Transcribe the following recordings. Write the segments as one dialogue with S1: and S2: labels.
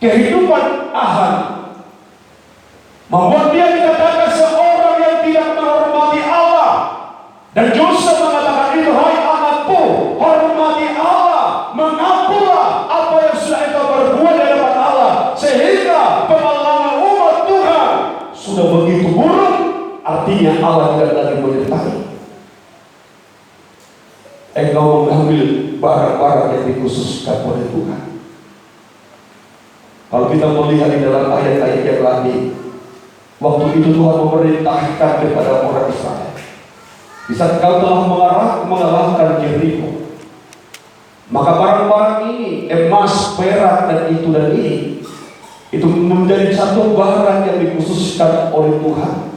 S1: kehidupan Ahan membuat dia dikatakan seorang yang tidak menghormati Allah. Dan Yosef mengatakan itu, hai anakku, hormati Allah, mengakulah apa yang sudah engkau berbuat di hadapan Allah, sehingga pemalangan umat Tuhan sudah begitu buruk. Artinya Allah tidak lagi menyertai. Engkau mengambil barang-barang yang dikhususkan oleh Tuhan. Kalau kita melihat di dalam ayat-ayat yang lain, waktu itu Tuhan memerintahkan kepada orang Israel, di saat kau telah mengalahkan Yeriko, maka barang-barang ini, emas, perak, dan ini, itu menjadi satu barang yang dikhususkan oleh Tuhan.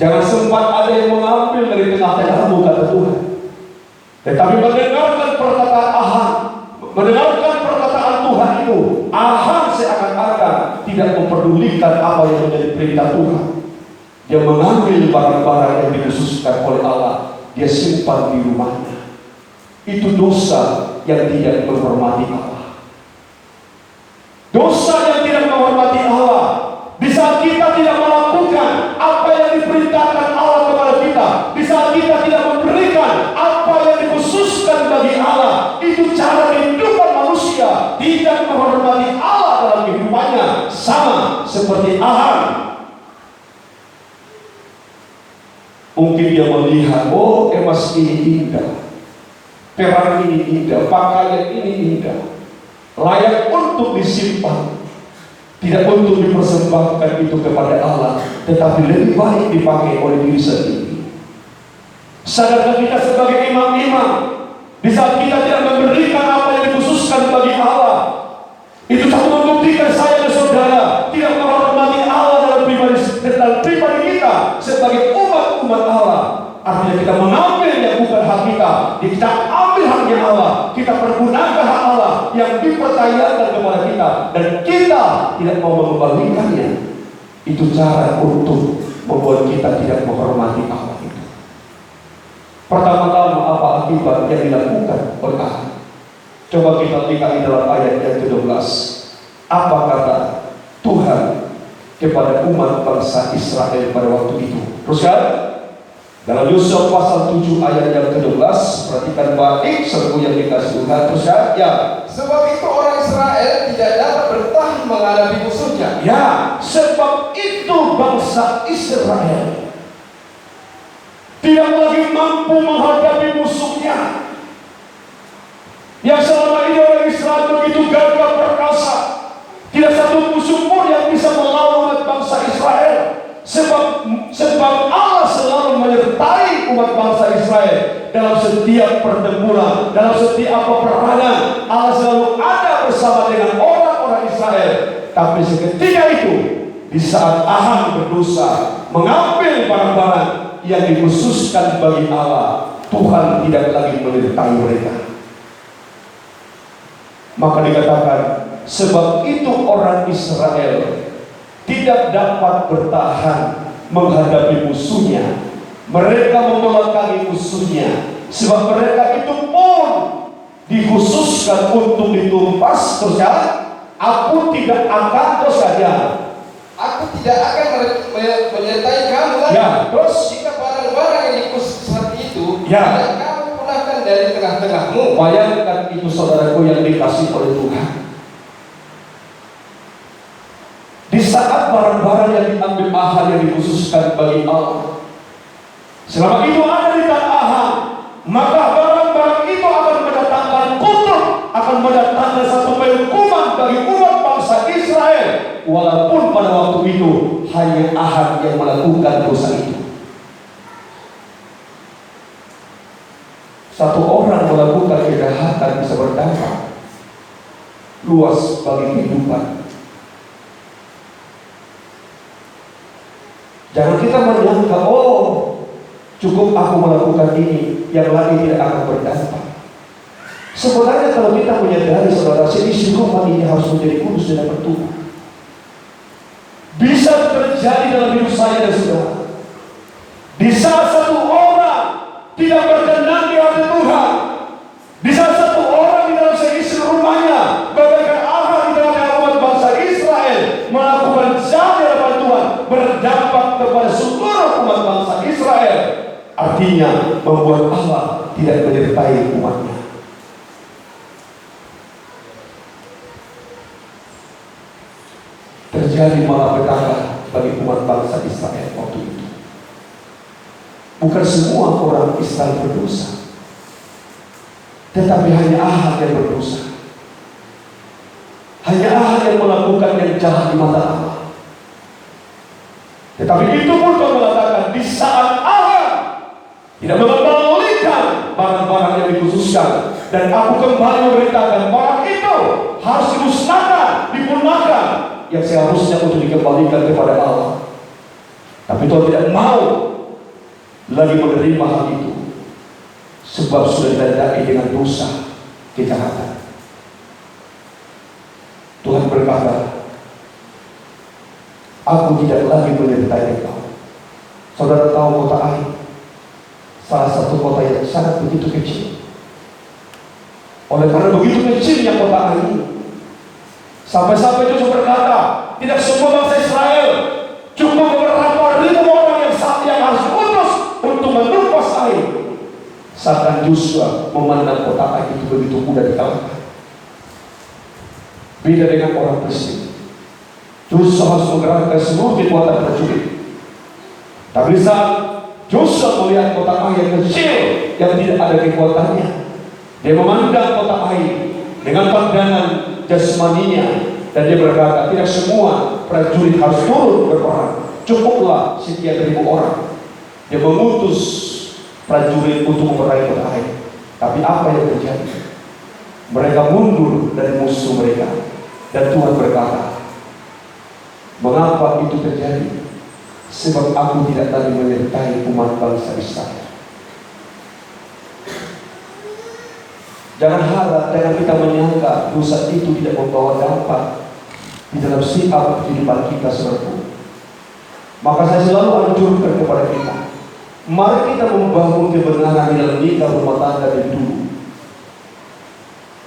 S1: Jangan sempat ada yang mengambil dari tengah-tengahmu, kata Tuhan. Tetapi mendengarkan perkataan Ahan, mendengarkan perkataan Tuhan itu, Ahan seakan-akan tidak memperdulikan apa yang menjadi perintah Tuhan. Dia mengambil barang-barang yang dikhususkan oleh Allah, dia simpan di rumahnya. Itu dosa yang tidak menghormati Allah. Dosa yang tidak menghormati Allah. Di saat kita tidak melakukan apa yang diperintahkan Allah kepada kita, di saat kita tidak memberikan apa yang dikhususkan bagi Allah, itu cara kehidupan manusia tidak menghormati Allah dalam kehidupannya. Sama seperti Ahan. Mungkin dia melihat, oh emas ini indah, perak ini indah, pakaian ini indah, layak untuk disimpan, tidak untuk dipersembahkan itu kepada Allah, tetapi lebih baik dipakai oleh diri sendiri. Sadarkah kita sebagai imam-imam, di saat kita tidak memberikan apa yang dikhususkan bagi Allah, itu satu membuktikan saya dan saudara tidak menghormati Allah dalam pribadi kita sebagai umat Allah. Artinya kita mengambil yang bukan hak kita, kita ambil haknya Allah, kita pergunakan hak Allah yang dipercayakan kepada kita, dan kita tidak mau mengembalikannya. Itu cara untuk membuat kita tidak menghormati Allah itu. Pertama-tama apa akibat yang dilakukan oleh Allah? Coba kita lihat di dalam ayat yang ke-12. Apa kata Tuhan kepada umat bangsa Israel pada waktu itu? Teruskan dalam Yosua pasal 7 ayat yang ke-12. Perhatikan baik serbu yang dikasih Tuhan. Teruskan ya.
S2: Sebab itu orang Israel tidak dapat bertahan menghadapi musuhnya.
S1: Ya, sebab itu bangsa Israel tidak lagi mampu menghadapi musuhnya. Yang selama ini orang Israel begitu gagah perkasa, tidak satu musuh pun yang bisa melawan bangsa Israel. Sebab Allah selalu menyertai umat bangsa Israel dalam setiap pertempuran, dalam setiap peperangan. Allah selalu ada bersama dengan orang-orang Israel. Tapi seketika itu, di saat Ahan berdosa, mengambil barang-barang yang dikhususkan bagi Allah, Tuhan tidak lagi menyertai mereka. Maka dikatakan, sebab itu orang Israel tidak dapat bertahan menghadapi musuhnya. Mereka membelakangi musuhnya, sebab mereka itu pun dikhususkan untuk ditumpas. Terus ya, aku tidak akan, terus saja,
S2: aku tidak akan menyertai kamu lagi.
S1: Ya, terus
S2: jika barang-barang yang dikhusus seperti itu,
S1: ya,
S2: tidak kamu punahkan dari tengah-tengahmu.
S1: Bayangkan itu saudaraku yang dikasih oleh Tuhan. Di saat barang-barang yang diambil Ahan yang dikhususkan bagi Allah, selama itu ada di tangan Ahan, maka barang-barang itu akan mendatangkan kutuk, akan mendatangkan satu hukuman bagi umat bangsa Israel. Walaupun pada waktu itu hanya Ahan yang melakukan dosa itu. Satu orang melakukan kejahatan bisa berdampak luas bagi kehidupan. Jangan kita menyangka, oh cukup aku melakukan ini, yang lain tidak akan berdampak. Sebenarnya kalau kita menyadari saudara, seisi rumah ini harus menjadi kudus dan bertumbuh. Bisa terjadi dalam hidup saya dan saudara. Di saat satu orang tidak berkenan di hati Tuhan, di saat satu orang di dalam seisi rumahnya bagaikan Ahan di dalam umat bangsa Israel, berdampak kepada seluruh umat bangsa Israel. Artinya membuat Allah tidak menyertai umatnya. Terjadi malapetaka bagi umat bangsa Israel waktu itu. Bukan semua orang Israel berdosa, tetapi hanya Ahab yang berdosa. Hanya Ahab yang melakukan yang jahat di mata Allah. Tetapi itu pun Tuhan mengatakan, di saat Ahab tidak mengembalikan barang-barang yang dikhususkan, dan aku kembali memberitakan barang itu harus dimusnahkan, dipunahkan, yang seharusnya untuk dikembalikan kepada Allah. Tapi Tuhan tidak mau lagi menerima hal itu, sebab sudah ditandai dengan dosa, kejahatan. Tuhan berkata, aku tidak lagi menyertai engkau. Saudara tahu kota Ai, salah satu kota yang sangat begitu kecil. Oleh karena begitu kecilnya kota Ai ini, sampai-sampai Yosua berkata, tidak semua bangsa Israel, cuma beberapa ribu orang yang harus diutus untuk menumpas Ai. Saat Yosua memandang kota Ai itu begitu mudah dikalahkan. Beda dengan orang Filistin. Yosua harus menggerakkan seluruh kekuatan prajurit. Tapi saat Yosua melihat kota Ai yang kecil, yang tidak ada kekuatannya, dia memandang kota Ai dengan pandangan jasmaninya, dan dia berkata, tidak semua prajurit harus turun berperang, cukuplah sekian ribu orang. Dia mengutus prajurit untuk memerangi kota Ai. Tapi apa yang terjadi? Mereka mundur dari musuh mereka, dan Tuhan berkata, mengapa itu terjadi? Sebab aku tidak lagi menyertai umat bangsa Israel. Jangan harap, jangan kita menyangka dosa itu tidak membawa dampak di dalam sikap kehidupan kita, saudaraku. Maka saya selalu anjurkan kepada kita, mari kita membangun kebenaran di dalam nikah rumah tangga dari dulu.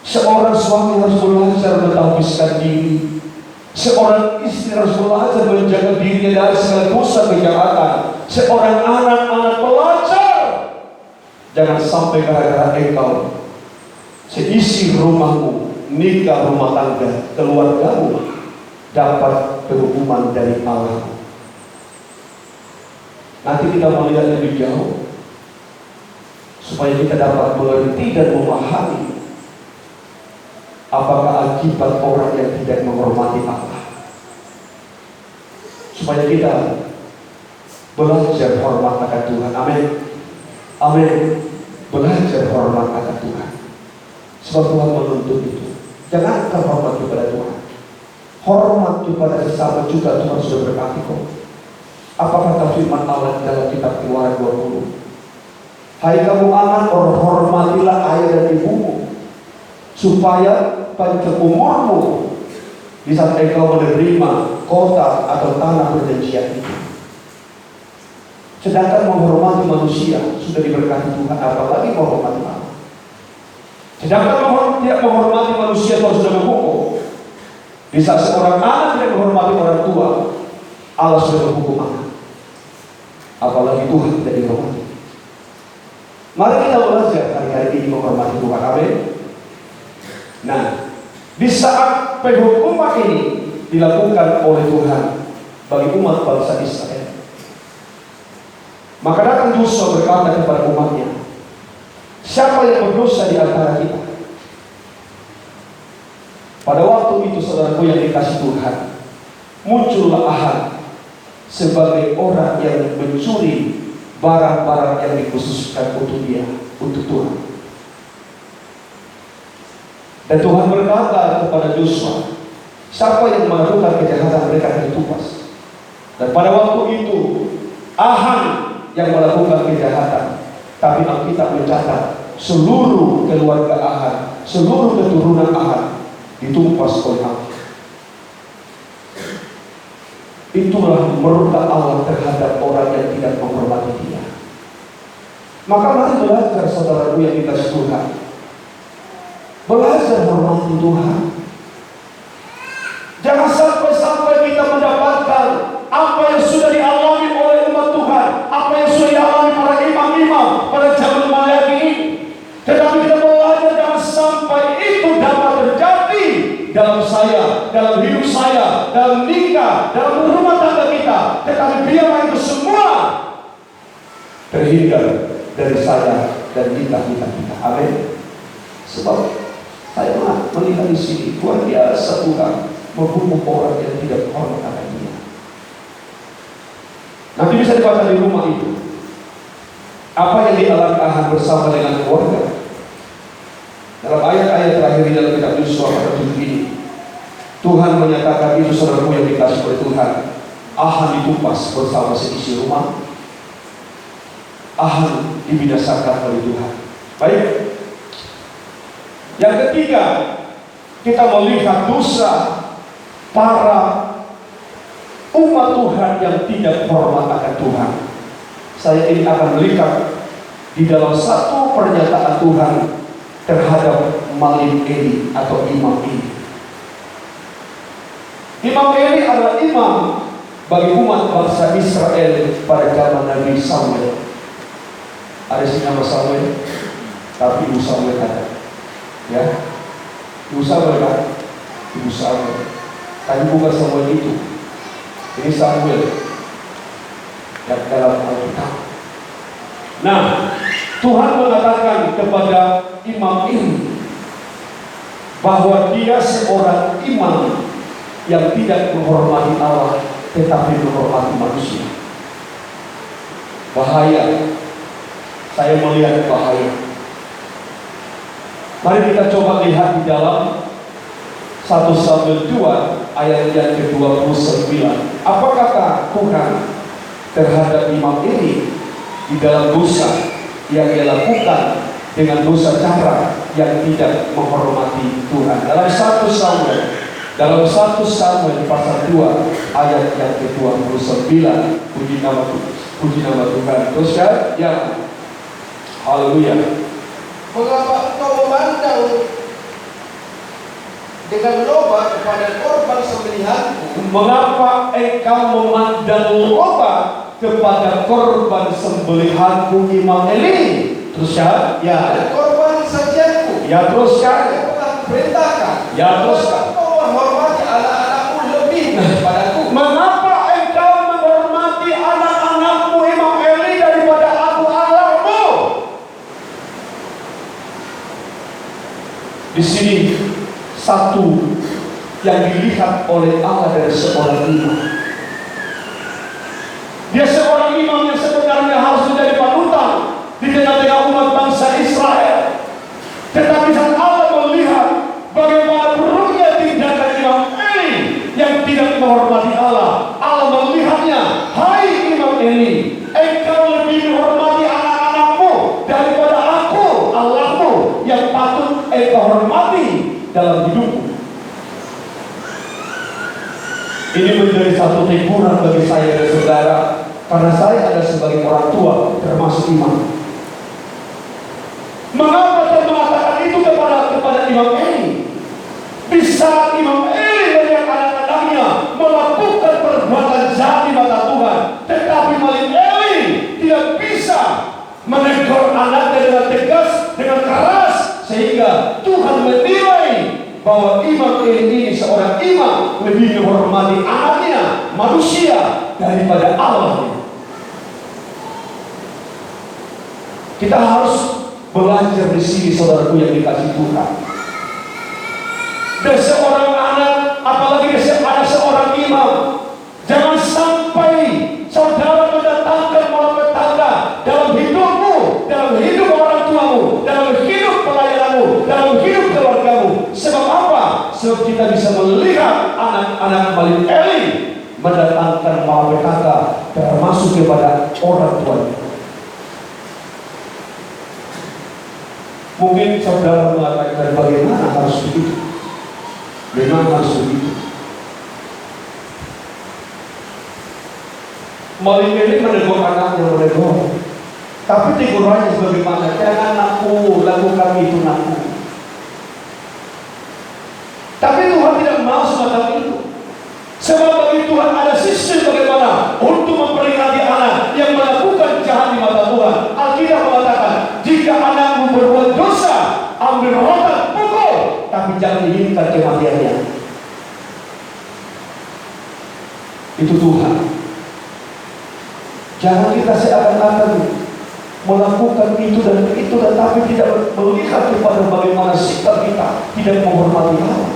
S1: Seorang suami harus belajar mentauhidkan diri. Seorang istri harus belajar menjaga dirinya dari segala dosa kejahatan. Seorang anak-anak belajar, jangan sampai gara-gara engkau seisi rumahmu, nikah rumah tangga, keluargamu dapat penghukuman dari Allah. Nanti kita melihat lebih jauh, supaya kita dapat mengerti dan memahami apakah akibat orang yang tidak menghormati Allah. Supaya kita belajar hormat akan Tuhan. Amin. Amin. Belajar hormat akan Tuhan. Sebab Tuhan menuntut itu. Jangan terhormat kepada Tuhan, hormat kepada sesama juga Tuhan sudah berkati kok. Apa kata firman Allah dalam kitab Keluaran 20? Hai kamu anak, hormatilah ayah dan ibumu, supaya pada umurmu di saat engkau menerima kota atau tanah perjanjian itu. Sedangkan menghormati manusia sudah diberkati Tuhan, apalagi menghormati Allah. Sedangkan tidak menghormati manusia, Tuhan sudah menghukum. Di saat seorang anak tidak menghormati orang tua, Allah sudah menghukum anak. Apalagi Tuhan tidak dihormati. Mari kita belajar hari-hari ini menghormati Tuhan. Amin. Nah, di saat penghukuman ini dilakukan oleh Tuhan bagi umat bangsa Israel, maka datang Yosua berkata kepada umatnya, siapa yang berdosa di antara kita? Pada waktu itu, saudaraku yang dikasih Tuhan, muncullah Ahab sebagai orang yang mencuri barang-barang yang dikhususkan untuk dia, untuk Tuhan. Dan Tuhan berkata kepada Yosua, siapa yang melakukan kejahatan mereka akan ditumpas. Dan pada waktu itu Ahab yang melakukan kejahatan, tapi Alkitab mencatat seluruh keluarga Ahab, seluruh keturunan Ahab ditumpas oleh Allah. Itulah murka Allah terhadap orang yang tidak menghormati dia. Maka mari belajar, saudaraku yang dikasih Tuhan, belajar hormati Tuhan. Jangan sampai kita mendapatkan apa yang sudah saya, dalam hidup saya, dalam nikah, dalam rumah tangga kita. Tetapi biarlah itu semua terhindar dari saya dan kita. Amin. Sebab saya melihat di sini luar biasa Tuhan menghukum orang yang tidak hormat akan Dia. Nanti bisa dibaca di rumah itu. Apa yang dialami bersama dengan keluarga. Dalam ayat-ayat terakhir di dalam kitab Yosua pada ini, Tuhan menyatakan itu saudaraku yang dikasih oleh Tuhan. Ahan ditupas bersama seisi rumah. Ahan dibinasakan oleh Tuhan. Baik. Yang ketiga, kita melihat dosa para umat Tuhan yang tidak hormat akan Tuhan. Saya ini akan melihat di dalam satu pernyataan Tuhan terhadap Malik Eli atau imam ini. Imam Eli adalah imam bagi umat bangsa Israel pada zaman Nabi Samuel. Ada sih nama Samuel, tapi Ibu Samuel ada. Ya, Ibu Samuel kan? Ibu Samuel. Tapi bukan Samuel itu. Ini Samuel yang dalam Alkitab. Nah, Tuhan mengatakan kepada imam ini bahwa dia seorang imam yang tidak menghormati Allah tetapi menghormati manusia. Bahaya. Saya melihat bahaya. Mari kita coba lihat di dalam 1 Samuel 2 ayat yang ke-29. Apa kata Tuhan terhadap imam ini di dalam dosa yang ia lakukan dengan dosa cara yang tidak menghormati Tuhan. Dalam 1 Samuel pasal 2 ayat yang ke-29. Puji nama Tuhan. Teruskan ya. Haleluya.
S2: Mengapa engkau memandang dengan loba kepada korban sembelihanku?
S1: Mengapa engkau memandang loba kepada korban sembelihanku, Imam Eli? Teruskan ya.
S2: Dan korban sajianku
S1: Ya, teruskan.
S2: yang telah kuperintahkan.
S1: Ya, teruskan.
S2: Engkau menghormati anak-anakmu lebih daripadaku.
S1: Mengapa engkau menghormati anak-anakmu, Imam Eli, daripada aku Allahmu? Di sini satu yang dilihat oleh Allah dari seorang imam. Dia seorang imam yang sebenarnya harus menjadi panutan di tengah-tengah umat bangsa Israel. Tetapi saat Allah melihat bagaimana buruknya tindakan Imam Eli yang tidak menghormati Allah, Allah melihatnya, hai Imam Eli, engkau lebih menghormati anak-anakmu daripada aku, Allahmu, yang patut engkau hormati dalam hidupmu. Ini menjadi satu teguran bagi saya dan saudara, karena saya ada sebagai orang tua, termasuk imam. Mengapa saya mengatakan itu kepada Imam Eli? Di saat Imam Eli melihat anak-anaknya melakukan perbuatan jahat di mata Tuhan, tetapi Malik Eli tidak bisa menegur anaknya dengan tegas, dengan keras, sehingga Tuhan menilai bahwa Imam Eli ini seorang imam lebih menghormati anaknya, manusia, daripada Allah. Kita harus belajar di sini, saudaraku yang dikasih Tuhan. Dan seorang anak, apalagi ada seorang imam, jangan sampai saudara mendatangkan malapetaka dalam hidupmu, dalam hidup orang tuamu, dalam hidup pelayananmu, dalam hidup keluargamu. Sebab apa? Sebab kita bisa melihat anak-anak Malik Eli mendatangkan malapetaka termasuk kepada orang tuanya. Mungkin saudara mengatakan bagaimana harus begitu. Memang harus begitu. Malik Eli menegur anaknya, menegur. Tapi tegurannya sebagaimana, jangan nakku, lakukan itu nakku. Tapi Tuhan tidak mau semacam itu. Sebab bagi Tuhan ada sistem bagaimana untuk memperingati anak yang melakukan jahat di mata Tuhan. Alkitab mengatakan, jika anakmu berbuat dosa, ambil rotan, pukul, tapi jangan diinginkan kematiannya. Itu Tuhan. Jangan kita seakan-akan melakukan itu dan itu, tetapi tidak melihat kepada bagaimana sikap kita tidak menghormati Allah.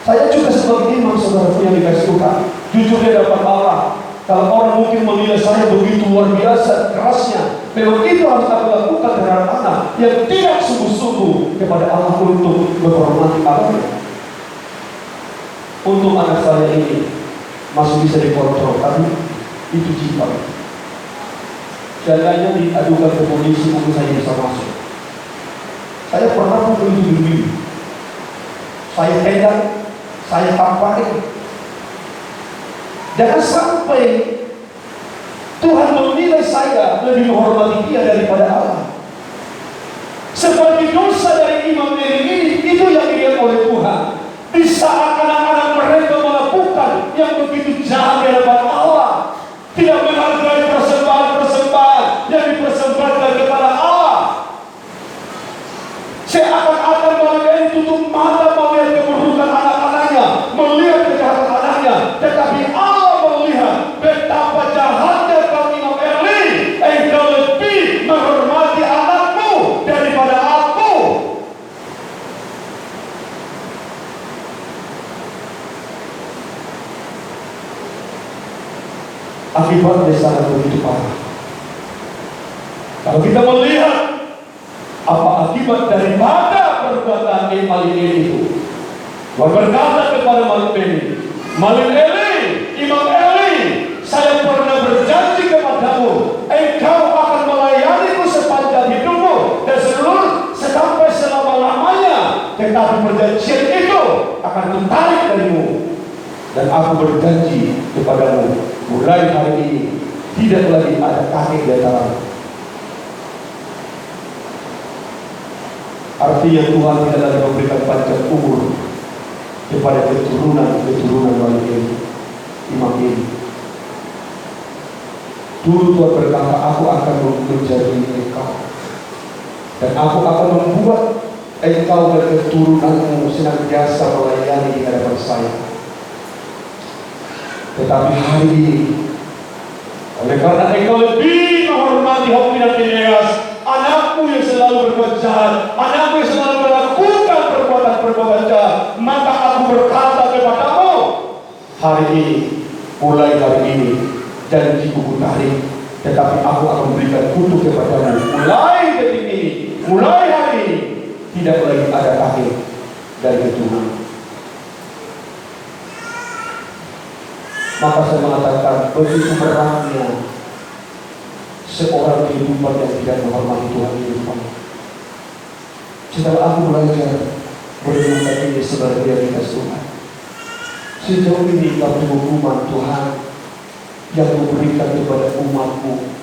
S1: Saya juga sebagai imam, saudaraku yang dikasih Tuhan, jujur di hadapan Allah. Kalau orang mungkin menilai saya begitu luar biasa kerasnya, memang itu harus aku lakukan terhadap anak yang tidak sungguh-sungguh kepada Allah untuk menghormati Allah. Untuk anak saya ini masih bisa dikontrol, tapi itu jiwa. Jangan diadukan ke polisi untuk saya bisa masuk. Saya pernah begitu dulu. Saya pegang, saya tampakin. Jangan sampai Tuhan menilai saya lebih menghormati dia daripada Allah. Seperti dosa dari Imam ini, itu yang dilihat oleh Tuhan. Di saat anak-anak mereka melakukan yang begitu jahat di hadapan Allah, tidak menghargai persembahan-persembahan yang dipersembahkan kepada Allah, seakan-akan mereka ini tutup mata melihat keburukan anak-anaknya, melihat kejahatan anaknya, tetapi Allah melihat betapa jahatnya kau Imam Eli. Engkau lebih menghormati anakmu daripada aku. Akibatnya sangat begitu parah. Kalau kita melihat apa akibat daripada perbuatan Malik Eli itu, berkata kepada Malik Eli, Imam Eli, saya pernah berjanji kepadamu, engkau akan melayaniku sepanjang hidupmu dan sampai selama-lamanya, tetapi perjanjian itu akan kutarik darimu. Dan aku berjanji kepadamu, mulai hari ini tidak lagi ada kakek di antaramu. Artinya Tuhan tidak lagi memberikan panjang umur kepada keturunan Malik Eli, Imam ini. Dulu Tuhan berkata, aku akan menjadi engkau, dan aku akan membuat engkau dan keturunanmu senantiasa melayani di hadapan saya. Tetapi hari ini, oleh karena engkau lebih menghormati Hofni dan Finehas, anakmu yang selalu berbuat jahat, anakmu yang selalu melakukan perbuatan jahat, maka aku berkata kepadamu, hari ini, mulai hari ini, janjiku kutarik, tetapi aku akan memberikan kutuk kepadamu. Mulai detik ini, mulai hari ini, tidak lagi ada kakek dari keturunan. Maka saya mengatakan, begitu beratnya seorang kehidupan yang tidak menghormati Tuhan di depan. Setelah aku belajar merenungkan ini sebagai realitas Tuhan, sejauh ini satu hukuman Tuhan yang memberikan kepada umatmu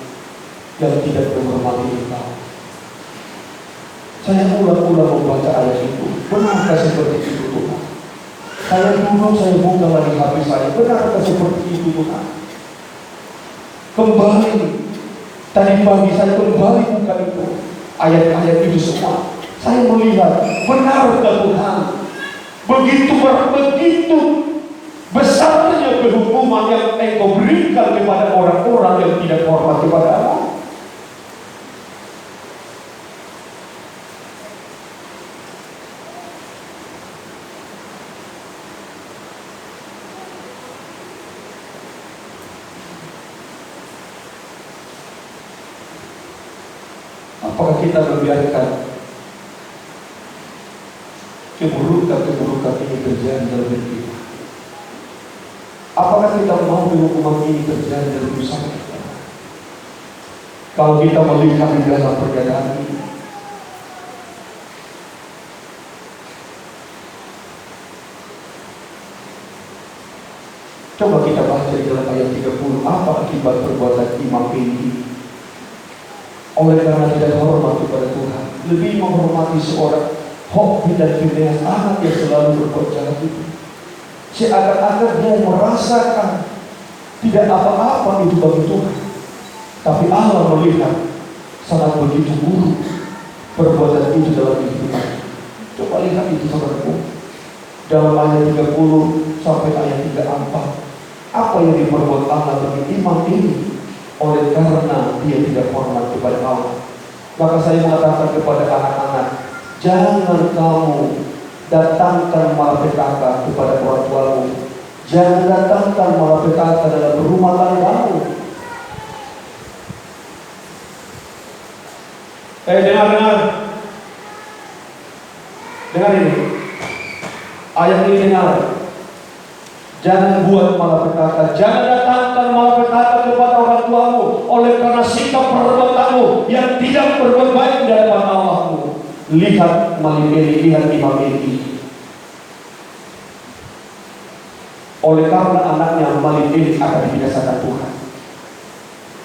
S1: yang tidak menghormati Engkau. Saya ulang-ulang membaca ayat itu. Benarkah seperti itu Tuhan? Saya buka lagi hati saya. Benarkah seperti itu Tuhan? Kembali tadi pagi saya kembali buka itu, ayat-ayat itu semua. Saya melihat, benarkah Tuhan begitu besarnya kehukuman yang Engkau berikan kepada orang-orang yang tidak hormat kepada Allah? Apakah kita membiarkan keburukan ini terjadi dalam diri kita? Apakah kita mau hukuman ini terjadi dalam usaha kita? Kalau kita melihat di dalam perkataan ini, coba kita baca di dalam ayat 30, apa akibat perbuatan imam ini? Oleh karena tidak hormat kepada Tuhan, lebih menghormati seorang Hofni dan Finehas, anak yang selalu berbuat jahat itu. Seakan-akan dia merasakan tidak apa-apa itu bagi Tuhan, tapi Allah melihat sangat begitu buruk perbuatan itu dalam kehidupan. Coba lihat itu saudaraku, dalam ayat 30 sampai ayat 34. Apa apa yang diperbuat Allah bagi imam ini, oleh karena dia tidak hormat kepada Allah. Maka saya mengatakan kepada anak-anak, jangan kamu datangkan malapetaka kepada orang tuamu. Jangan datangkan malapetaka dalam rumah tanggamu. Dengar. Dengar ini. Ayat ini dengar. Jangan buat malapetaka. Jangan datangkan malapetaka kepada orang tuamu, oleh karena sikap perbuatanmu yang tidak berbuat baik di hadapan Allahmu. Lihat Malibeli, lihat imam ini. Oleh karena anaknya Malibeli akan dibinasakan Tuhan.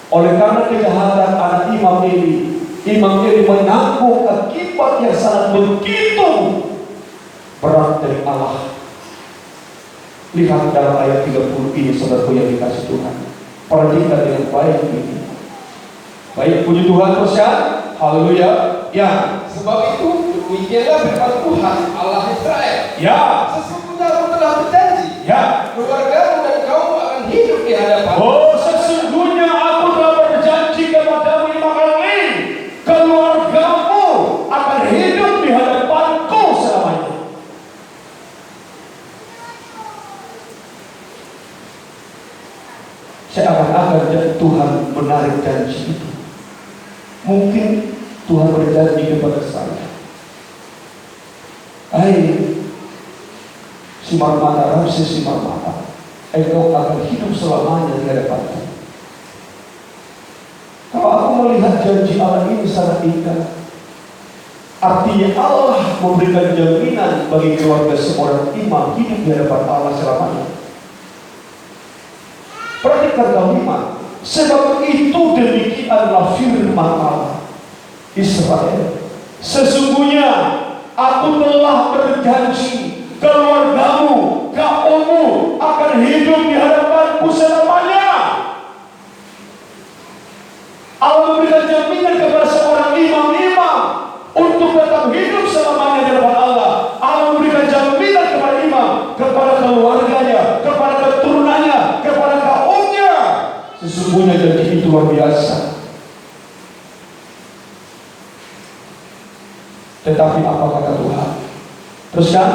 S1: Oleh karena kejahatan anak imam ini menanggung akibat yang sangat begitu berat dari Allah. Lihat dalam ayat 30 ini, saudaraku yang dikasih Tuhan. Perhatikan dengan baik ini. Baik, puji Tuhan terus ya. Haleluya. Ya.
S2: Sebab itu demikianlah firman Tuhan Allah Israel.
S1: Ya.
S2: Sesungguhnya aku telah berjanji.
S1: Ya.
S2: Keluargamu dan kaummu akan hidup di hadapan.
S1: Oh, sesungguhnya aku telah berjanji kepadamu lima kali, keluargamu akan hidup di hadapanku selamanya. Seakan-akan Tuhan menarik janji itu. Mungkin Tuhan berjanji kepada saya, hai si Marmata, Ramses si Marmata, engkau akan hidup selamanya di hadapanku. Kalau aku melihat janji Allah ini sangat indah, artinya Allah memberikan jaminan bagi keluarga seorang imam hidup di hadapan Allah selamanya. Perhatikan kalimat, sebab itu demikianlah firman Allah. Israel, sesungguhnya aku telah berjanji, keluargamu, kaummu akan hidup di hadapanku selamanya. Allah memberikan jaminan kepada seorang imam-imam untuk tetap hidup selamanya di hadapan Allah. Allah memberikan jaminan kepada imam, kepada keluarganya, kepada keturunannya, kepada kaumnya. Sesungguhnya janji itu luar biasa. Tetapi apa kata Tuhan? Teruskan.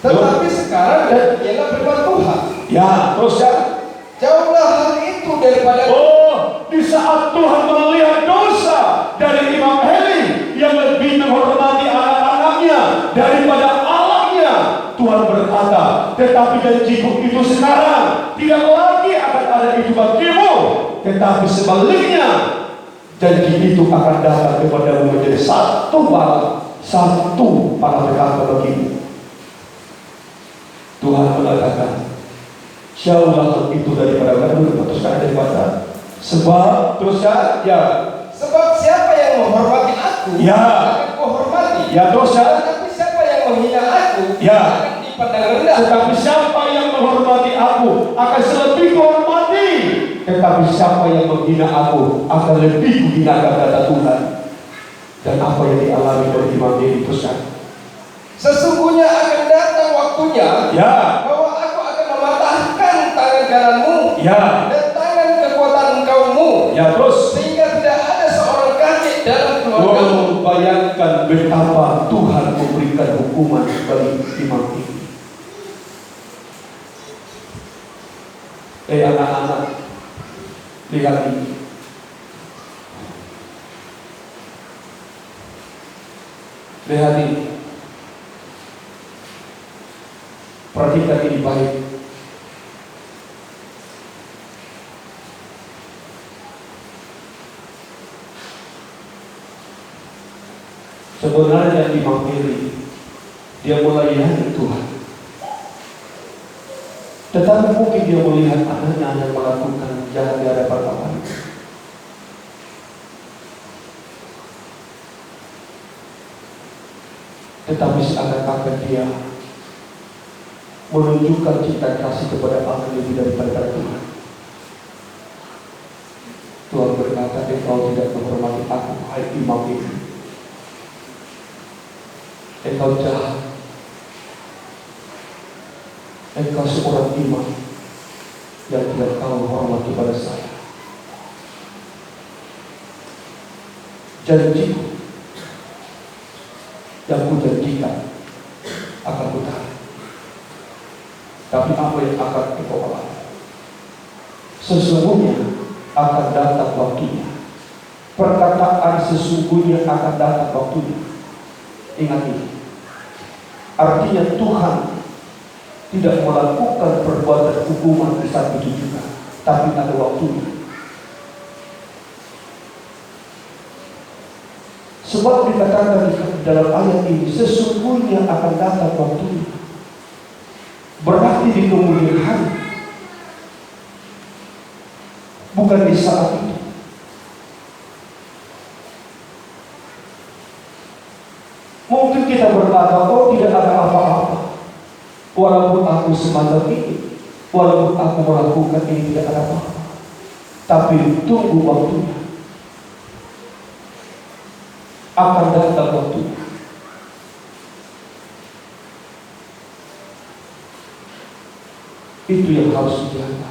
S2: Tetapi sekarang ialah firman Tuhan.
S1: Ya, teruskan.
S2: Jauhlah hal itu daripada.
S1: Oh, di saat Tuhan melihat dosa dari Imam Heli yang lebih menghormati anak-anaknya daripada Allahnya, Tuhan berkata, tetapi janjiku itu sekarang tidak lagi akan ada itu bagimu, tetapi sebaliknya janji itu akan datang kepadamu menjadi satu malapetaka bagimu. Tuhan mengatakan, jauhlah hal itu daripada kamu. Terus kan daripada sebab teruskan ya.
S2: Sebab siapa yang menghormati aku,
S1: ya,
S2: akan kuhormati.
S1: Ya, teruskan.
S2: Tetapi siapa yang menghina aku,
S1: ya,
S2: akan dipandang rendah.
S1: Tetapi siapa yang menghormati aku akan lebih kuhormati. Tetapi siapa yang menghina aku akan lebih kuhinakan, kata Tuhan. Dan apa yang dialami oleh imam ini, teruskan.
S2: Sesungguhnya akan datang waktunya,
S1: ya,
S2: bahwa aku akan mematahkan tangan kananmu,
S1: ya,
S2: dan tangan kekuatan kaummu,
S1: ya, terus
S2: sehingga tidak ada seorang kakek dalam keluargamu.
S1: Bayangkan betapa Tuhan memberikan hukuman bagi imam ini. Anak-anak, lihat ini. Lihat ini. Perhatikan ini baik. Sebenarnya Imam Heli, dia melayani Tuhan. Tetapi mungkin dia melihat anaknya yang melakukan jalan di hadapan Allah. Tetapi seakan-akan dia menunjukkan cinta kasih kepada Allah lebih daripada Tuhan. Tuhan berkata, engkau tidak menghormati aku, hai imam ini. Engkau jahat. Engkau seorang imam, yang tidak tahu hormat kepada saya. Janjiku yang kujanjikan akan kutaati. Tapi apa yang akan engkau alami? Sesungguhnya akan datang waktunya. Perkataan sesungguhnya akan datang waktunya. Ingat ini. Artinya Tuhan tidak melakukan perbuatan hukuman di saat itu juga, tapi ada waktunya. Sebab dikatakan di dalam ayat ini, sesungguhnya akan datang waktunya. Berarti di kemudian hari, bukan di saat itu. Mungkin kita berkata, oh tidak ada apa-apa. Walaupun aku semacam ini, walaupun aku melakukan ini tidak ada apa-apa. Tapi tunggu waktunya. Akan datang waktunya. Itu yang harus dijaga.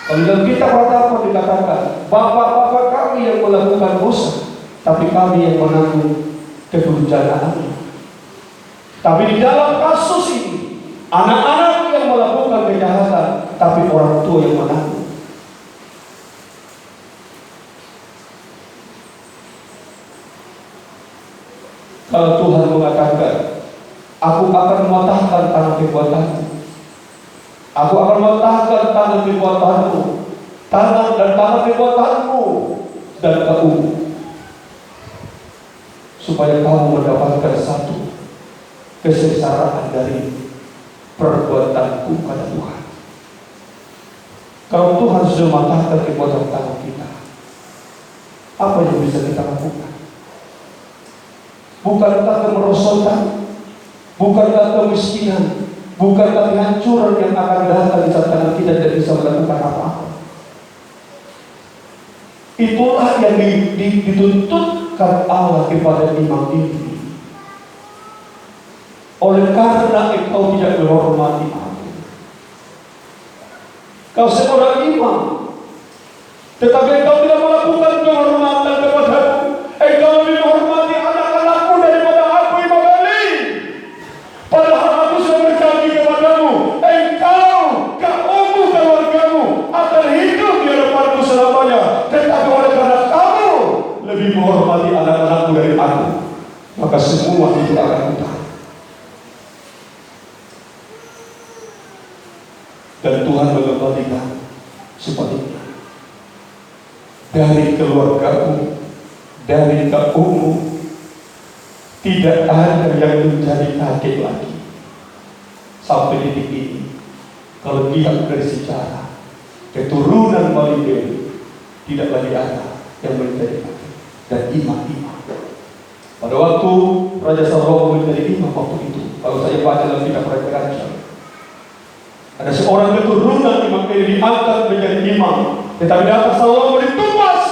S1: Kalau dalam kitab Ratapan dikatakan, bapak-bapak kami yang melakukan dosa, tapi kami yang menanggung kedurjanaannya. Tapi di dalam kasus ini, anak-anak yang melakukan kejahatan, tapi orang tua yang menanggung. Kalau Tuhan mengatakan, aku akan mematahkan tangan kekuatanmu, aku akan mematahkan tangan kekuatanmu, tangan kekuatanmu dan kaummu, supaya kamu mendapatkan satu kesengsaraan dari perbuatanku pada Tuhan. Kalau Tuhan sudah mematahkan kekuatan tangan kita, apa yang bisa kita lakukan? Bukankah kemerosotan, bukankah kemiskinan, bukankah kehancuran yang akan datang di saat tangan kita tidak bisa melakukan apa-apa? Itulah yang dituntutkan Allah kepada imam ini. Oleh karena engkau tidak menghormati aku, kau seorang imam, tetapi engkau tidak melakukan penghormatan kepadaku. Engkau lebih menghormati anak-anakmu daripada aku, Imam Ali. Padahal aku sudah berjanji kepadamu, engkau, kaummu, keluargamu akan hidup di hadapanku selamanya. Tetapi oleh karena kamu lebih menghormati anak-anakmu dari aku, maka semua itu akan utang. Dan Tuhan mengembalikan sebaliknya. Dari keluargamu, dari kaummu, tidak ada yang menjadi kakek lagi. Sampai detik ini, kalau lihat dari sejarah, keturunan Malibeli tidak lagi ada yang menjadi kakek dan imam-imam. Pada waktu Raja Salomo menjadi imam waktu itu, kalau saya baca dalam kitab Raja-Raja, ada seorang keturunan imam ini diangkat menjadi imam, tetapi datang Salomo ditumpas.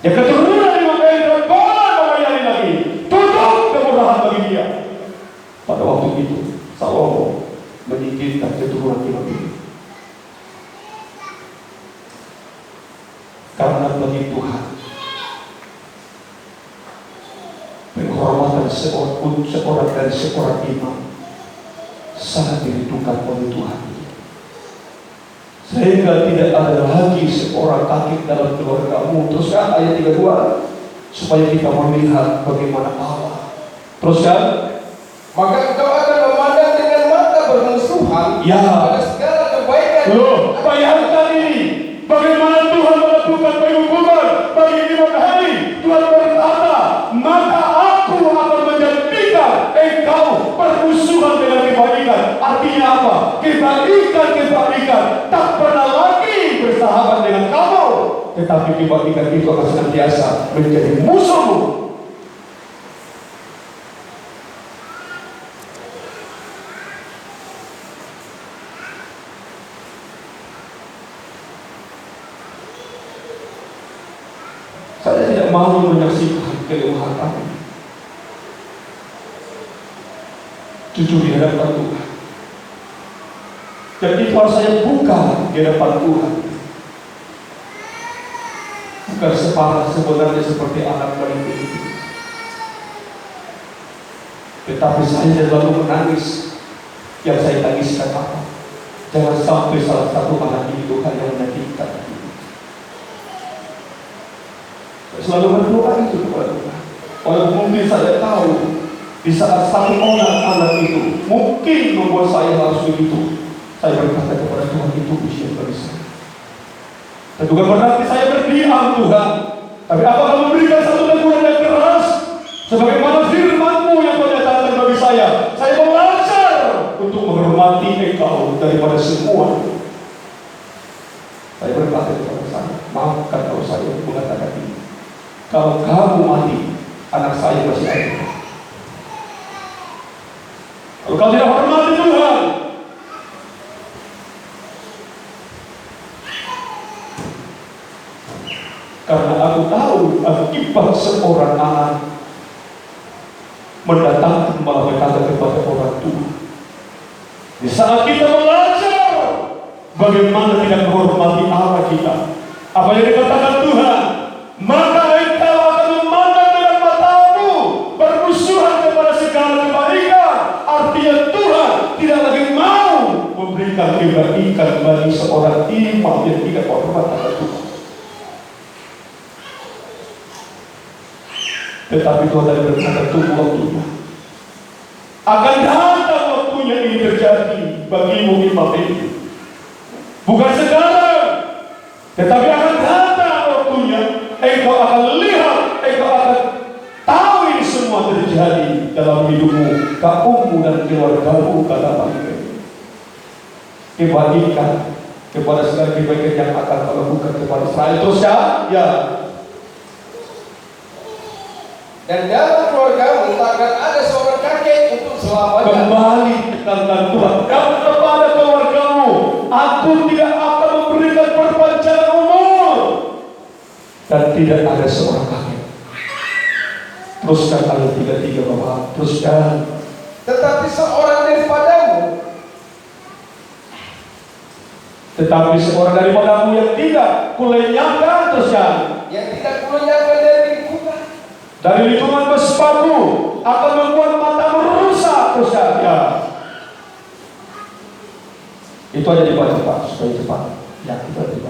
S1: Ya keturunan imam ini dan bola melayani lagi, tutup kemurahan bagi dia. Pada waktu itu Salomo menyingkirkan keturunan imam ini, karena bagi Tuhan penghormatan seorang dan seorang imam sangat dirindukan oleh Tuhan. Sehingga tidak ada lagi seorang kakek dalam keluargamu. Teruskan ayat 32, supaya kita melihat bagaimana Allah. Teruskan,
S2: Maka engkau akan memandang dengan mata bermusuhan
S1: ya,
S2: pada segala kebaikan.
S1: loh, bayangkan ini, bagaimana Tuhan melakukan penghukuman bagi Imam Ali. Tuhan berkata, maka aku akan menjadikan engkau permusuhan dengan kebaikan. Artinya apa? Kebaikan tak pernah lagi bersahabat dengan kamu, tetapi kebaikan itu akan senantiasa menjadi musuhmu. Saya tidak mau menyaksikan keluhan kami. Jujur di hadapan Tuhan. Dan itu harus saya buka di hadapan Tuhan. Bukan separah sebenarnya seperti anak bayi itu. Tetapi saya lalu menangis. Yang saya tangiskan apa? Jangan sampai salah satu anak ini Tuhan yang menyakitkan. Selalu berdoa itu kepada Tuhan. Walaupun mungkin saya tahu di saat satu orang anak itu mungkin membuat saya harus begitu, saya berkata kepada Tuhan, itu usia bagi saya. Dan bukan berarti saya berdiam Tuhan, tapi apakah memberikan satu teguran yang keras sebagaimana firman-Mu yang Kau nyatakan bagi saya belajar untuk menghormati Engkau daripada semua. Saya berkata kepada saya, maafkan kalau saya mengatakan ini. Kalau kamu mati, anak saya masih ada. Kalau kau tidak hormati Tuhan, karena aku tahu akibat seorang anak mendatangkan malapetaka kepada orang tua. Di saat kita belajar bagaimana tidak menghormati Allah kita, apa yang dikatakan Tuhan, maka engkau akan memandang dengan matamu bermusuhan kepada segala kebaikan. Artinya Tuhan tidak lagi mau memberikan kebaikan bagi seorang imam yang tidak hormat kepada Tuhan. Tetapi Tuhan tadi berkata, tunggu waktunya. Akan datang waktunya ini terjadi bagimu imam itu. Bukan sekarang, tetapi akan datang waktunya. Engkau akan lihat, engkau akan tahu ini semua terjadi dalam hidupmu, kaummu dan keluargamu, kata Tuhan. Kebaikan kepada segala kebaikan yang akan kau lakukan kepada Israel. Terus ya.
S2: Dan dalam keluargamu takkan ada seorang kakek untuk selamanya.
S1: Kembali kata Tuhan, dan kepada keluargamu, aku tidak akan memberikan perpanjangan umur, dan tidak ada seorang kakek. Teruskan ayat 33 Bapak. Teruskan.
S2: Tetapi seorang daripadamu yang tidak kulenyapkan, teruskan. Yang tidak kulenyapkan dari lingkungan mesbahu akan membuat matamu rusak, teruskan. Ya. Itu aja dibaca Pak, supaya cepat. Ya, itu aja.